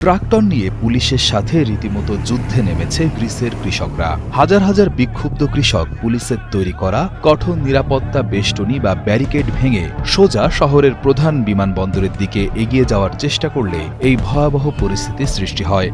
Tractor নিয়ে পুলিশের সাথে রীতিমতো যুদ্ধে নেমেছে গ্রিসের কৃষকরা। হাজার হাজার বিক্ষুব্ধ কৃষক পুলিশের তৈরি করা কঠোর নিরাপত্তা বেষ্টনী বা ব্যারিকেড ভেঙে সোজা শহরের প্রধান বিমানবন্দরের দিকে এগিয়ে যাওয়ার চেষ্টা করলে এই ভয়াবহ পরিস্থিতির সৃষ্টি হয়।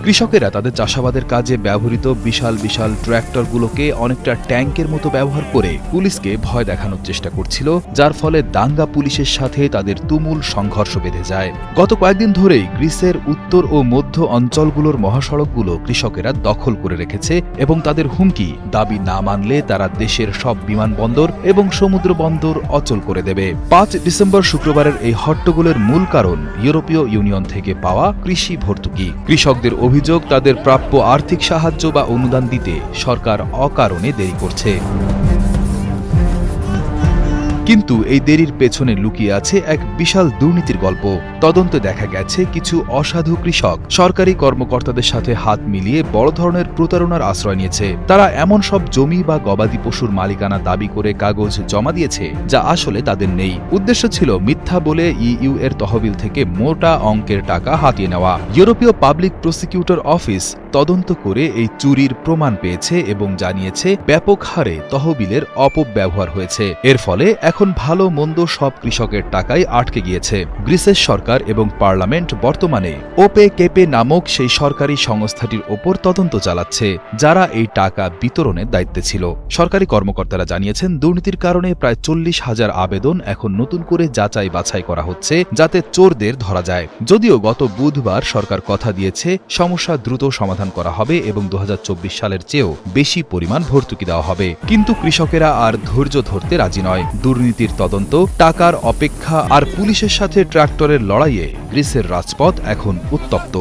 কৃষকেরা তাদের চাষাবাদের কাজে ব্যবহৃত বিশাল বিশাল ট্র্যাক্টরগুলোকে অনেকটা ট্যাঙ্কের মতো ব্যবহার করে পুলিশকে ভয় দেখানোর চেষ্টা করছিল, যার ফলে দাঙ্গা পুলিশের সাথে তাদের তুমুল সংঘর্ষ বেঁধে যায়। গত কয়েকদিন ধরেই গ্রিসের উত্তর ও মধ্য অঞ্চলগুলোর মহাসড়কগুলো কৃষকেরা দখল করে রেখেছে এবং তাদের হুমকি, দাবি না মানলে তারা দেশের সব বিমানবন্দর এবং সমুদ্র বন্দর অচল করে দেবে। ৫ ডিসেম্বর শুক্রবারের এই হট্টগোলের মূল কারণ ইউরোপীয় ইউনিয়ন থেকে পাওয়া কৃষি ভর্তুকি। কৃষকদের অভিযোগ, তাদের প্রাপ্য আর্থিক সাহায্য বা অনুদান দিতে সরকার অকারণে দেরি করছে। কিন্তু এই দেরির পেছনে লুকিয়ে আছে এক বিশাল দুর্নীতির গল্প। তদন্তে দেখা গেছে কিছু অসাধু কৃষক সরকারি কর্মকর্তাদের সাথে হাত মিলিয়ে বড় ধরনের প্রতারণার আশ্রয় নিয়েছে। তারা এমন সব জমি বা গবাদি পশুর মালিকানা দাবি করে কাগজ জমা দিয়েছে যা আসলে তাদের নেই। উদ্দেশ্য ছিল মিথ্যা বলে ইইউ এর তহবিল থেকে মোটা অঙ্কের টাকা হাতিয়ে নেওয়া। ইউরোপীয় পাবলিক প্রসিকিউটর অফিস তদন্ত করে এই চুরির প্রমাণ পেয়েছে এবং জানিয়েছে ব্যাপক হারে তহবিলের অপব্যবহার হয়েছে। এর ফলে এখন ভালো মন্দ সব কৃষকের টাকাই আটকে গিয়েছে। গ্রিসের সরকার এবং পার্লামেন্ট বর্তমানে ওপে কেপে নামক সেই সরকারি সংস্থাটির ওপর তদন্ত চালাচ্ছে, যারা এই টাকা বিতরণের দায়িত্বে ছিল। সরকারি কর্মকর্তারা জানিয়েছেন দুর্নীতির কারণে প্রায় ৪০,০০০ আবেদন এখন নতুন করে যাচাই বাছাই করা হচ্ছে, যাতে চোরদের ধরা যায়। যদিও গত বুধবার সরকার কথা দিয়েছে সমস্যা দ্রুত সমাধান করা হবে এবং ২০২৪ সালের চেয়েও বেশি পরিমাণ ভর্তুকি দেওয়া হবে, কিন্তু কৃষকেরা আর ধৈর্য ধরতে রাজি নয়। দুর্নীতির তদন্ত, টাকার অপেক্ষা আর পুলিশের সাথে ট্রাক্টরের লড়াইয়ে গ্রিসের রাজপথ এখন উত্তপ্ত।